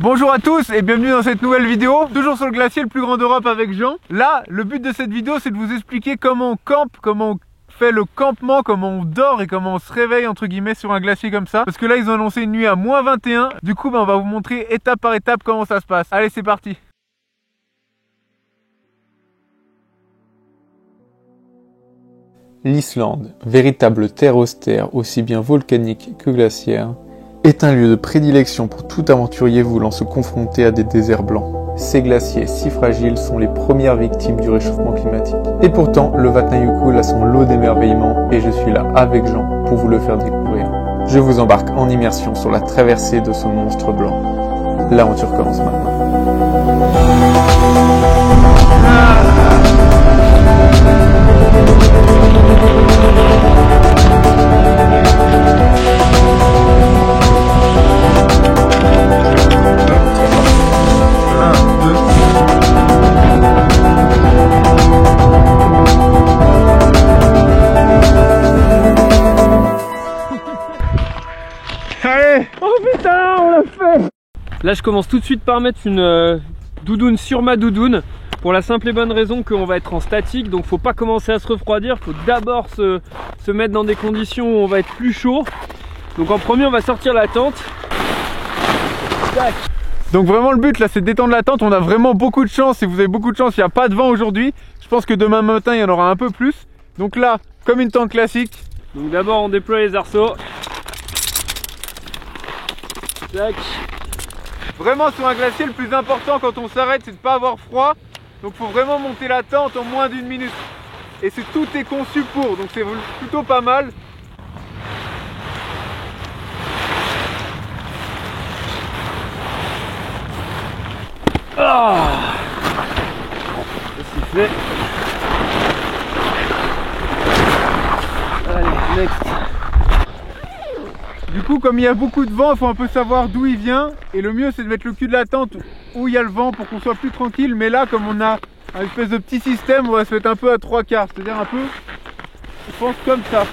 Bonjour à tous et bienvenue dans cette nouvelle vidéo, toujours sur le glacier le plus grand d'Europe avec Jean. Là, le but de cette vidéo, c'est de vous expliquer comment on campe, comment on fait le campement, comment on dort et comment on se réveille entre guillemets sur un glacier comme ça. Parce que là, ils ont annoncé une nuit à -21. Du coup, on va vous montrer étape par étape comment ça se passe. Allez, c'est parti. L'Islande, véritable terre austère, aussi bien volcanique que glaciaire, est un lieu de prédilection pour tout aventurier voulant se confronter à des déserts blancs. Ces glaciers si fragiles sont les premières victimes du réchauffement climatique. Et pourtant, le Vatnajökull a son lot d'émerveillements et je suis là avec Jean pour vous le faire découvrir. Je vous embarque en immersion sur la traversée de ce monstre blanc. L'aventure commence maintenant. Allez! Oh putain, on l'a fait! Là je commence tout de suite par mettre une doudoune sur ma doudoune pour la simple et bonne raison qu'on va être en statique, donc faut pas commencer à se refroidir, faut d'abord se mettre dans des conditions où on va être plus chaud. Donc en premier on va sortir la tente. Tac. Donc vraiment le but là c'est de détendre la tente, on a vraiment beaucoup de chance, si vous avez beaucoup de chance il n'y a pas de vent aujourd'hui. Je pense que demain matin il y en aura un peu plus. Donc là, comme une tente classique. Donc d'abord on déploie les arceaux. Tac. Vraiment sur un glacier le plus important quand on s'arrête c'est de ne pas avoir froid. Donc faut vraiment monter la tente en moins d'1 minute. Et tout est conçu pour, donc c'est plutôt pas mal. Ah, c'est fait. Allez, next. Du coup, comme il y a beaucoup de vent, il faut un peu savoir d'où il vient. Et le mieux, c'est de mettre le cul de la tente où il y a le vent pour qu'on soit plus tranquille. Mais là, comme on a un espèce de petit système, on va se mettre un peu à 3/4. C'est-à-dire un peu, je pense comme ça.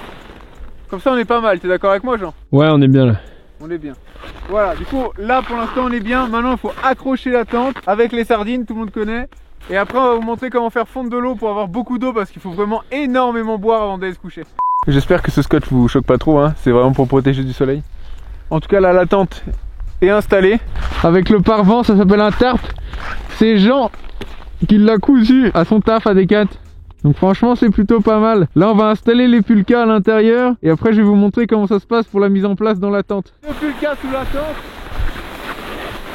Comme ça, on est pas mal. T'es d'accord avec moi, Jean? Ouais, on est bien là. On est bien. Voilà, du coup, là, pour l'instant, on est bien. Maintenant, il faut accrocher la tente avec les sardines, tout le monde connaît. Et après, on va vous montrer comment faire fondre de l'eau pour avoir beaucoup d'eau parce qu'il faut vraiment énormément boire avant d'aller se coucher. J'espère que ce scotch vous choque pas trop, hein. C'est vraiment pour protéger du soleil. En tout cas là la tente est installée. Avec le pare-vent, ça s'appelle un tarp. C'est Jean qui l'a cousu à son taf à Decat. Donc franchement c'est plutôt pas mal. Là on va installer les pulkas à l'intérieur. Et après je vais vous montrer comment ça se passe pour la mise en place dans la tente. Le pulka sous la tente.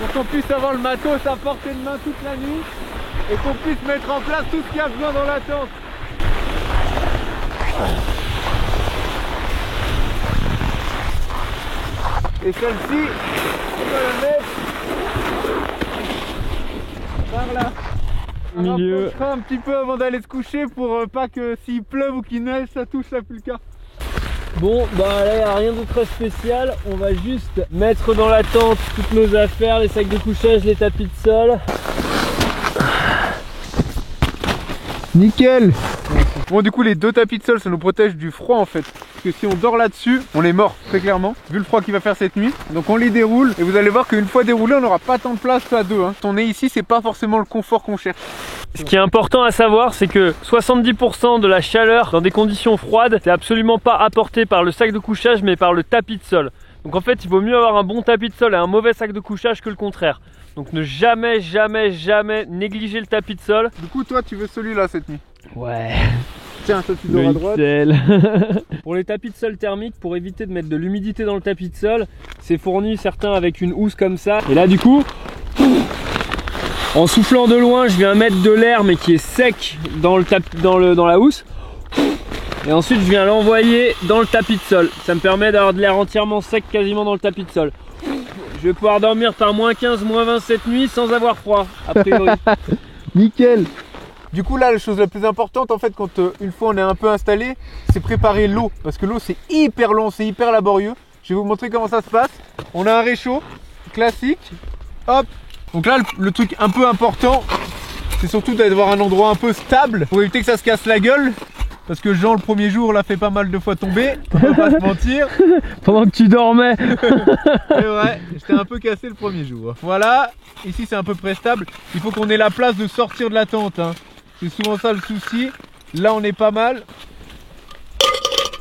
Pour qu'on puisse avoir le matos à portée de main toute la nuit. Et qu'on puisse mettre en place tout ce qu'il y a besoin dans la tente. Et celle-ci, on va la mettre par là. Au milieu. On approchera un petit peu avant d'aller se coucher pour pas que s'il pleuve ou qu'il neige, ça touche la pulka. Bon, bah là, il n'y a rien de très spécial. On va juste mettre dans la tente toutes nos affaires, les sacs de couchage, les tapis de sol. Nickel. Bon du coup les 2 tapis de sol ça nous protège du froid en fait. Parce que si on dort là-dessus, on est mort très clairement. Vu le froid qu'il va faire cette nuit. Donc on les déroule et vous allez voir qu'une fois déroulé on n'aura pas tant de place à deux. Hein. Si on est ici c'est pas forcément le confort qu'on cherche. Ce qui est important à savoir c'est que 70% de la chaleur dans des conditions froides c'est absolument pas apporté par le sac de couchage mais par le tapis de sol. Donc en fait il vaut mieux avoir un bon tapis de sol et un mauvais sac de couchage que le contraire. Donc ne jamais négliger le tapis de sol. Du coup toi tu veux celui-là cette nuit? Ouais. Tiens, toi tu dors à droite. Pour les tapis de sol thermiques, pour éviter de mettre de l'humidité dans le tapis de sol, c'est fourni certains avec une housse comme ça. Et là du coup, en soufflant de loin, je viens mettre de l'air mais qui est sec dans la housse. Et ensuite je viens l'envoyer dans le tapis de sol. Ça me permet d'avoir de l'air entièrement sec quasiment dans le tapis de sol. Je vais pouvoir dormir par -15, -20 cette nuit sans avoir froid, a priori. Nickel. Du coup là la chose la plus importante en fait quand une fois on est un peu installé, c'est préparer l'eau. Parce que l'eau c'est hyper long, c'est hyper laborieux. Je vais vous montrer comment ça se passe. On a un réchaud classique. Hop. Donc là le truc un peu important, c'est surtout d'avoir un endroit un peu stable pour éviter que ça se casse la gueule. parce que Jean le premier jour l'a fait pas mal de fois tomber, on va pas se mentir. Pendant que tu dormais. C'est vrai, j'étais un peu cassé le premier jour. Voilà, ici c'est à peu près stable. Il faut qu'on ait la place de sortir de la tente, hein. C'est souvent ça le souci. Là on est pas mal.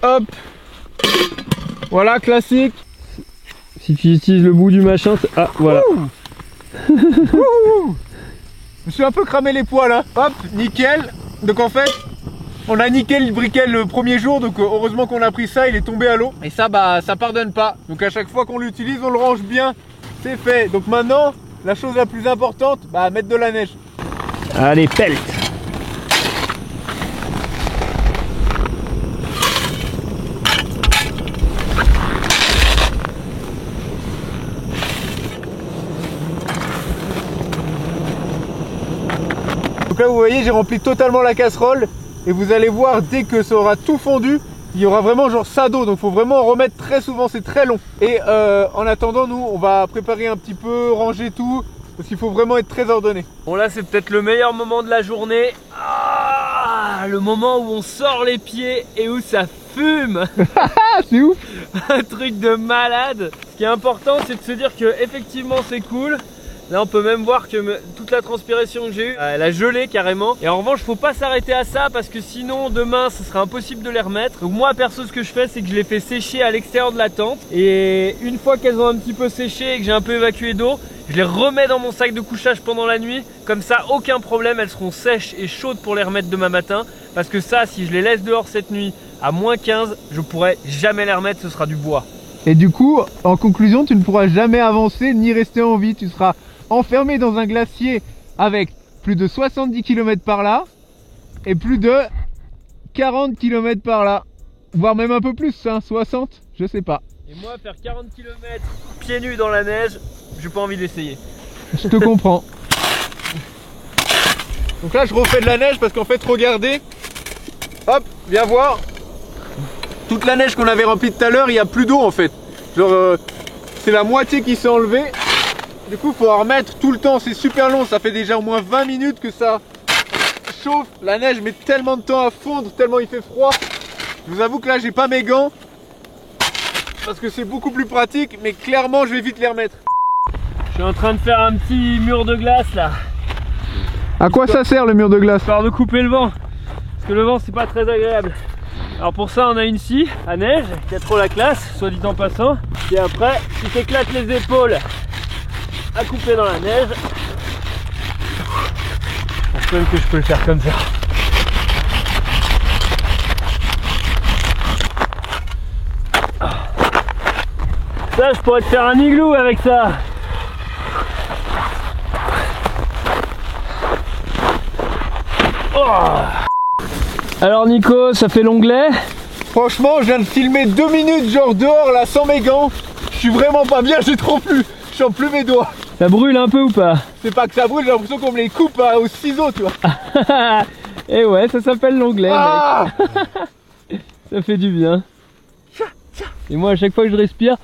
Hop. Voilà, classique. Si tu utilises le bout du machin, ah voilà. Je me suis un peu cramé les poils là. Hop, nickel. Donc en fait, on a niqué le briquet le premier jour, donc heureusement qu'on a pris ça, il est tombé à l'eau. Et ça, bah, ça pardonne pas. Donc à chaque fois qu'on l'utilise, on le range bien. C'est fait. Donc maintenant, la chose la plus importante, bah, mettre de la neige. Allez, pelt. Donc là vous voyez j'ai rempli totalement la casserole et vous allez voir dès que ça aura tout fondu, il y aura vraiment genre ça d'eau, donc il faut vraiment en remettre très souvent, c'est très long. Et en attendant nous on va préparer un petit peu, ranger tout, parce qu'il faut vraiment être très ordonné. Bon là c'est peut-être le meilleur moment de la journée. Ah, le moment où on sort les pieds et où ça fume. Ah c'est ouf. Un truc de malade. Ce qui est important c'est de se dire que effectivement c'est cool. Là on peut même voir que toute la transpiration que j'ai eue, elle a gelé carrément. Et en revanche faut pas s'arrêter à ça parce que sinon demain ce sera impossible de les remettre. Donc moi perso ce que je fais c'est que je les fais sécher à l'extérieur de la tente. Et une fois qu'elles ont un petit peu séché et que j'ai un peu évacué d'eau, je les remets dans mon sac de couchage pendant la nuit. Comme ça aucun problème, elles seront sèches et chaudes pour les remettre demain matin. Parce que ça si je les laisse dehors cette nuit à moins 15, je pourrai jamais les remettre, ce sera du bois. Et du coup en conclusion tu ne pourras jamais avancer ni rester en vie, tu seras enfermé dans un glacier avec plus de 70 km par là et plus de 40 km par là, voire même un peu plus, hein, 60, je sais pas. Et moi faire 40 km pieds nus dans la neige, j'ai pas envie d'essayer. Je te comprends. Donc là je refais de la neige parce qu'en fait regardez, hop, viens voir, toute la neige qu'on avait remplie tout à l'heure, il n'y a plus d'eau en fait. Genre c'est la moitié qui s'est enlevée. Du coup, il faut en remettre tout le temps, c'est super long, ça fait déjà au moins 20 minutes que ça chauffe. La neige met tellement de temps à fondre, tellement il fait froid. Je vous avoue que là, j'ai pas mes gants parce que c'est beaucoup plus pratique, mais clairement, je vais vite les remettre. Je suis en train de faire un petit mur de glace là. À quoi ça sert le mur de glace? Histoire de couper le vent, parce que le vent c'est pas très agréable. Alors pour ça, on a une scie à neige qui a trop la classe, soit dit en passant. Et après, tu t'éclates les épaules à couper dans la neige. Je pense même que je peux le faire comme ça. Ça, je pourrais te faire un igloo avec ça. Oh. Alors Nico, ça fait l'onglet? Franchement, je viens de filmer 2 minutes genre dehors là sans mes gants. Je suis vraiment pas bien, j'ai trop plu. Je sens plus mes doigts. Ça brûle un peu ou pas? C'est pas que ça brûle, j'ai l'impression qu'on me les coupe au ciseau, tu vois. Et ouais, ça s'appelle l'onglet. Ah ça fait du bien. Et moi, à chaque fois que je respire,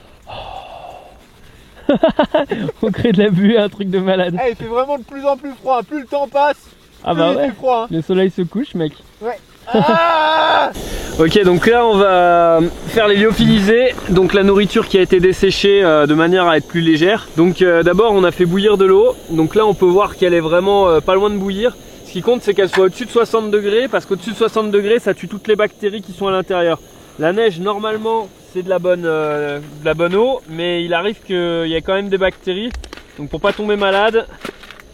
on crée de la buée, un truc de malade. Il fait vraiment de plus en plus froid. Plus le temps passe, ah plus bah il ouais. fait froid. Hein. Le soleil se couche, mec. Ouais. Ah Ok, donc là on va faire les lyophilisés, donc la nourriture qui a été desséchée de manière à être plus légère. Donc d'abord on a fait bouillir de l'eau, donc là on peut voir qu'elle est vraiment pas loin de bouillir. Ce qui compte c'est qu'elle soit au-dessus de 60 degrés, parce qu'au-dessus de 60 degrés ça tue toutes les bactéries qui sont à l'intérieur. La neige normalement c'est de la bonne eau, mais il arrive qu'il y ait quand même des bactéries. Donc pour pas tomber malade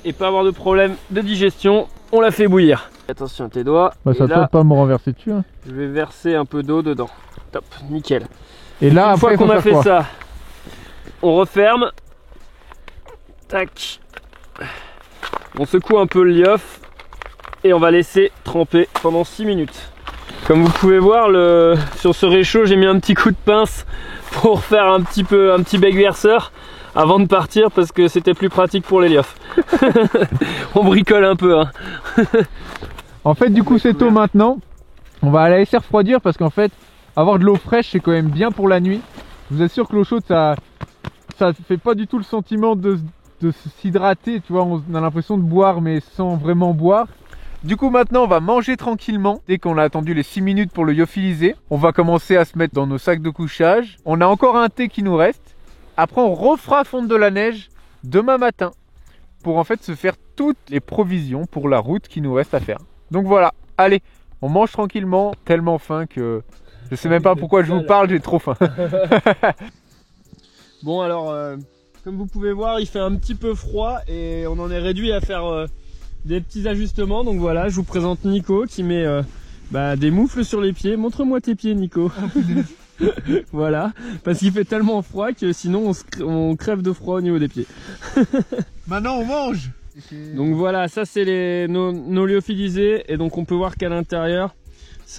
et pas avoir de problème de digestion, on la fait bouillir. Attention à tes doigts. Bah, ça ne peut pas me renverser dessus. Hein. Je vais verser un peu d'eau dedans. Top, nickel. Et là, une fois qu'on a fait ça, on referme. Tac. On secoue un peu le lyof et on va laisser tremper pendant 6 minutes. Comme vous pouvez voir, sur ce réchaud, j'ai mis un petit coup de pince pour faire un petit bec verseur avant de partir parce que c'était plus pratique pour les lyofs. On bricole un peu. Hein. En fait, du coup, cette eau maintenant, on va la laisser refroidir parce qu'en fait, avoir de l'eau fraîche, c'est quand même bien pour la nuit. Je vous assure que l'eau chaude, ça fait pas du tout le sentiment de s'hydrater. Tu vois, on a l'impression de boire, mais sans vraiment boire. Du coup maintenant on va manger tranquillement. Dès qu'on a attendu les 6 minutes pour le lyophiliser, on va commencer à se mettre dans nos sacs de couchage. On a encore un thé qui nous reste. Après on refera fondre de la neige demain matin pour en fait se faire toutes les provisions pour la route qui nous reste à faire. Donc voilà, allez, on mange tranquillement, tellement faim que je sais même pas pourquoi je vous parle, j'ai trop faim. Bon alors, comme vous pouvez voir, il fait un petit peu froid et on en est réduit à faire des petits ajustements. Donc voilà, je vous présente Nico qui met des moufles sur les pieds. Montre-moi tes pieds, Nico. Voilà, parce qu'il fait tellement froid que sinon on crève de froid au niveau des pieds. Maintenant on mange. Donc voilà, ça c'est nos lyophilisés et donc on peut voir qu'à l'intérieur,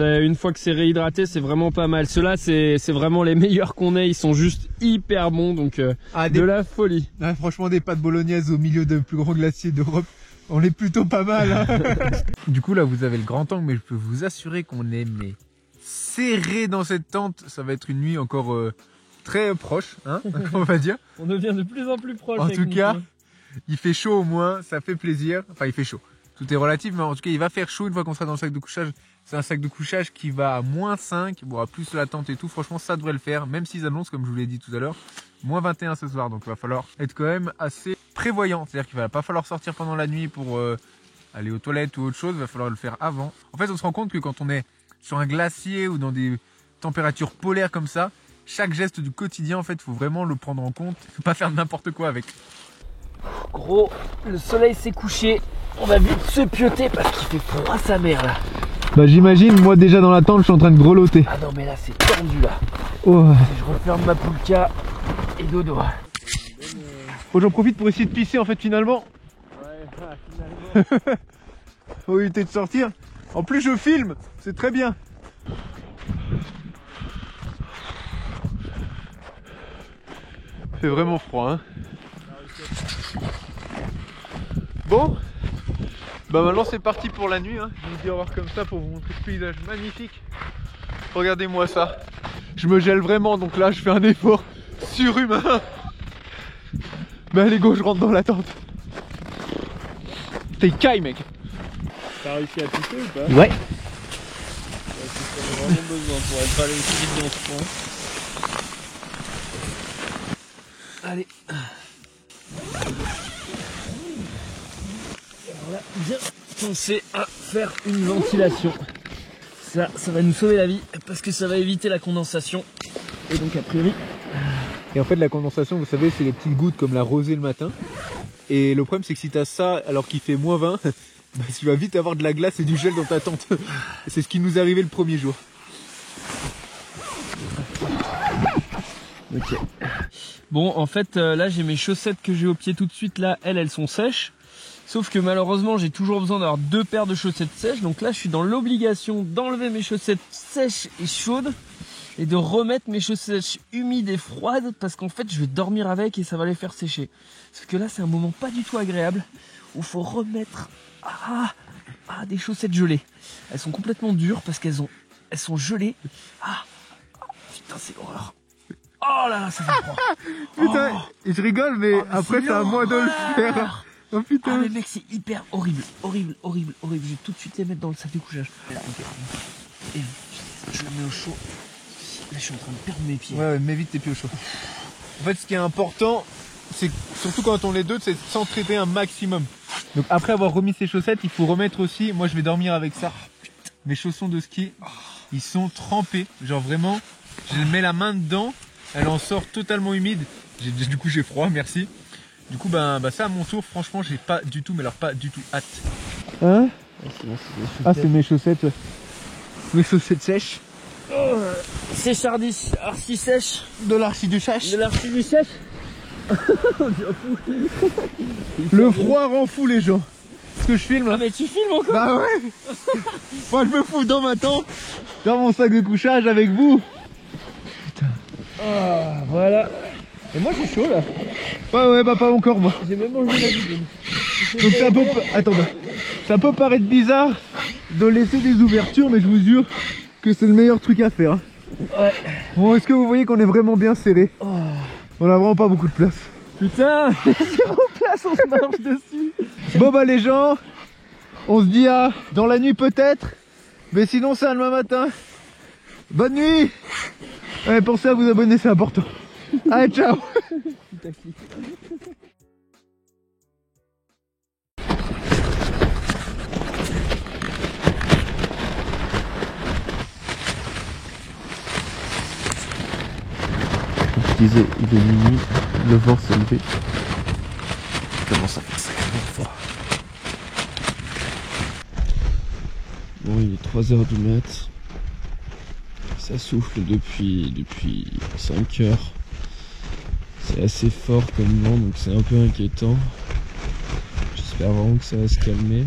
une fois que c'est réhydraté, c'est vraiment pas mal. Ceux-là c'est vraiment les meilleurs qu'on ait, ils sont juste hyper bons, donc de la folie. Ah, franchement des pâtes bolognaises au milieu de plus gros glaciers d'Europe, on est plutôt pas mal hein. Du coup là vous avez le grand angle, mais je peux vous assurer qu'on est serré dans cette tente. Ça va être une nuit encore très proche hein, on va dire. On devient de plus en plus proche. En tout cas, il fait chaud au moins, ça fait plaisir. Enfin il fait chaud, tout est relatif, mais en tout cas il va faire chaud une fois qu'on sera dans le sac de couchage. C'est un sac de couchage qui va à -5, bon à plus la tente et tout, franchement ça devrait le faire, même s'ils annoncent, comme je vous l'ai dit tout à l'heure, -21 ce soir, donc il va falloir être quand même assez prévoyant, c'est-à-dire qu'il va pas falloir sortir pendant la nuit pour aller aux toilettes ou autre chose, il va falloir le faire avant. En fait on se rend compte que quand on est sur un glacier ou dans des températures polaires comme ça, chaque geste du quotidien en fait il faut vraiment le prendre en compte, faut pas faire n'importe quoi avec. Gros, le soleil s'est couché, on va vite se pioter parce qu'il fait froid sa mère là. Bah j'imagine, moi déjà dans la tente je suis en train de grelotter. Ah non mais là c'est tendu là. Oh. Je referme ma poulka et dodo. Oh, j'en profite pour essayer de pisser en fait finalement. Ouais, finalement. Faut éviter de sortir. En plus je filme, c'est très bien. Il fait vraiment froid hein. Bon, bah maintenant c'est parti pour la nuit hein. Je vous dis au revoir comme ça pour vous montrer ce paysage magnifique. Regardez-moi ça. Je me gèle vraiment, donc là je fais un effort surhumain. Mais allez go, je rentre dans la tente. T'es caille mec. T'as réussi à pisser ou pas? Ouais. J'en ai vraiment besoin pour être allé aussi vite dans ce point. Allez. Voilà, bien penser à faire une ventilation. Ça va nous sauver la vie parce que ça va éviter la condensation. Et donc a priori. Et en fait la condensation, vous savez, c'est les petites gouttes comme la rosée le matin. Et le problème c'est que si t'as ça alors qu'il fait -20, bah, tu vas vite avoir de la glace et du gel dans ta tente. C'est ce qui nous est arrivé le premier jour. Ok. Bon en fait là j'ai mes chaussettes que j'ai au pied tout de suite là, elles sont sèches. Sauf que malheureusement j'ai toujours besoin d'avoir 2 paires de chaussettes sèches. Donc là je suis dans l'obligation d'enlever mes chaussettes sèches et chaudes et de remettre mes chaussettes humides et froides parce qu'en fait je vais dormir avec et ça va les faire sécher. Sauf que là c'est un moment pas du tout agréable où il faut remettre des chaussettes gelées. Elles sont complètement dures parce qu'elles sont gelées. Putain c'est l'horreur. Oh là là ça fait froid. Putain, je rigole mais après c'est à moi de le faire. Oh putain. Ah mais mec c'est hyper horrible. Je vais tout de suite les mettre dans le sac de couchage. Et je le mets au chaud. Là je suis en train de perdre mes pieds. Ouais, mets vite tes pieds au chaud. En fait ce qui est important, c'est surtout quand on est deux, c'est de s'entraider un maximum. Donc après avoir remis ses chaussettes, il faut remettre aussi, moi je vais dormir avec ça. Mes chaussons de ski, ils sont trempés. Genre vraiment, je mets la main dedans, elle en sort totalement humide. Du coup j'ai froid, merci. Du coup bah ça à mon tour, franchement j'ai pas du tout, mais alors pas du tout hâte. Hein? Ah c'est mes chaussettes, ouais. Mes chaussettes sèches. Séchardis, arci sèche. De l'arci du sèche. De l'arci du sèche. Le froid rend fou les gens. Ce que je filme. Ah mais tu filmes encore? Bah ouais. Moi je me fous dans ma tente, dans mon sac de couchage avec vous. Putain. Ah voilà. Et moi j'ai chaud là. Ouais bah pas encore moi. J'ai même mangé la doudoune. Donc ça peut... Attends, ça peut paraître bizarre de laisser des ouvertures, mais je vous jure que c'est le meilleur truc à faire. Ouais. Bon, est-ce que vous voyez qu'on est vraiment bien serré? On a vraiment pas beaucoup de place. Putain, zéro place, on se marche dessus. Bon bah les gens, On se dit à dans la nuit peut-être. Mais sinon c'est à demain matin. Bonne nuit. Ouais, pensez à vous abonner, c'est important. Allez, ciao. Je disais, il est minuit, le vent s'est levé. Il commence à faire sacrément froid. Bon, il est 3h du mat. Ça souffle depuis 5 heures. C'est assez fort comme vent, donc c'est un peu inquiétant. J'espère vraiment que ça va se calmer.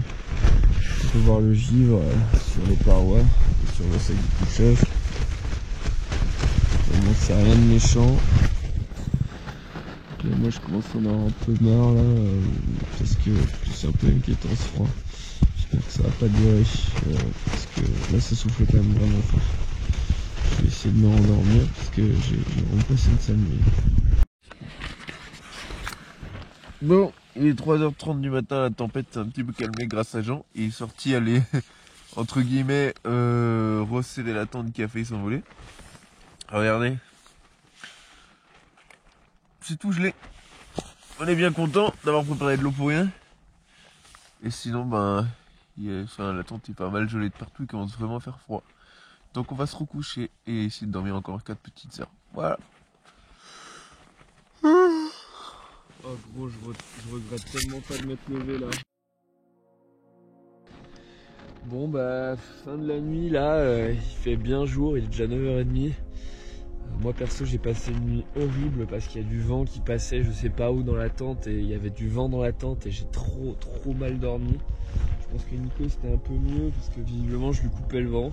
On peut voir le givre sur les parois, et sur le sac de couchage. Vraiment, c'est rien de méchant. Et moi je commence à en avoir un peu marre là, parce que c'est un peu inquiétant ce froid. J'espère que ça va pas durer, parce que là ça souffle quand même vraiment fort. Je vais essayer de me rendormir parce que j'ai vraiment passé une sale nuit. Bon, il est 3h30 du matin, la tempête s'est un petit peu calmée grâce à Jean. Il est sorti aller, entre guillemets, resserrer la tente qui a failli s'envoler. Regardez. C'est tout gelé. On est bien content d'avoir préparé de l'eau pour rien. Et sinon, ben, la tente est pas mal gelée de partout, il commence vraiment à faire froid. Donc on va se recoucher et essayer de dormir encore 4 petites heures. Voilà. Oh gros, je regrette tellement pas de m'être levé là. Bon bah, fin de la nuit là, il fait bien jour, il est déjà 9h30. Moi perso j'ai passé une nuit horrible parce qu'il y a du vent qui passait je sais pas où dans la tente et il y avait du vent dans la tente et j'ai trop mal dormi. Je pense que Nico c'était un peu mieux parce que visiblement je lui coupais le vent.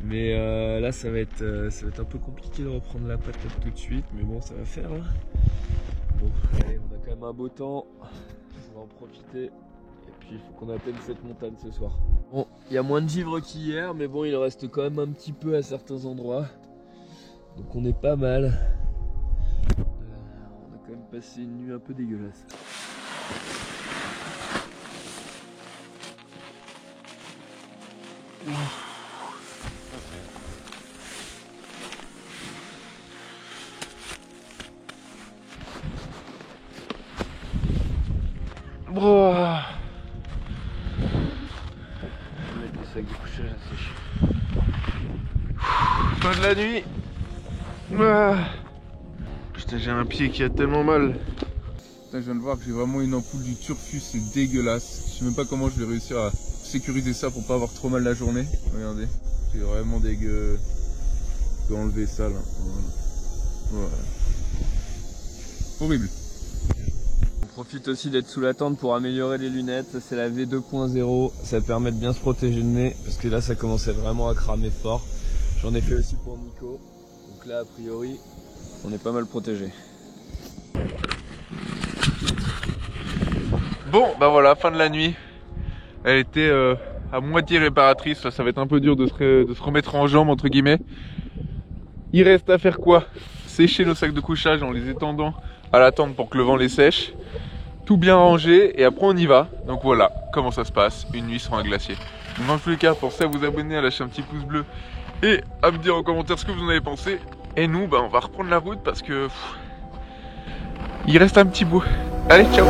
Mais là ça va être un peu compliqué de reprendre la patate tout de suite, mais bon ça va faire hein. Bon allez, on a quand même un beau temps, on va en profiter et puis il faut qu'on atteigne cette montagne ce soir. Bon, il y a moins de givre qu'hier mais bon il reste quand même un petit peu à certains endroits. Donc on est pas mal. On a quand même passé une nuit un peu dégueulasse. Bon. On va mettre le sac de couchage à sécher. Fin de la nuit. Putain, j'ai un pied qui a tellement mal. Putain, je viens de voir que j'ai vraiment une ampoule du Turfus, c'est dégueulasse. Je sais même pas comment je vais réussir à sécuriser ça pour pas avoir trop mal la journée. Regardez, c'est vraiment dégueu. Je peux enlever ça là. Voilà. Horrible. On profite aussi d'être sous la tente pour améliorer les lunettes. Ça c'est la V2.0. Ça permet de bien se protéger le nez parce que là ça commençait vraiment à cramer fort. J'en ai fait aussi pour Nico. Donc là a priori on est pas mal protégé. Bon, bah voilà, fin de la nuit. Elle était à moitié réparatrice. Là, ça va être un peu dur de se remettre en jambes entre guillemets. Il reste à faire quoi? Sécher nos sacs de couchage en les étendant à la tente pour que le vent les sèche. Tout bien rangé et après on y va. Donc voilà comment ça se passe, une nuit sur un glacier. Donc dans tous les cas, pensez à vous abonner, à lâcher un petit pouce bleu et à me dire en commentaire ce que vous en avez pensé. Et nous, bah, on va reprendre la route parce que il reste un petit bout. Allez, ciao.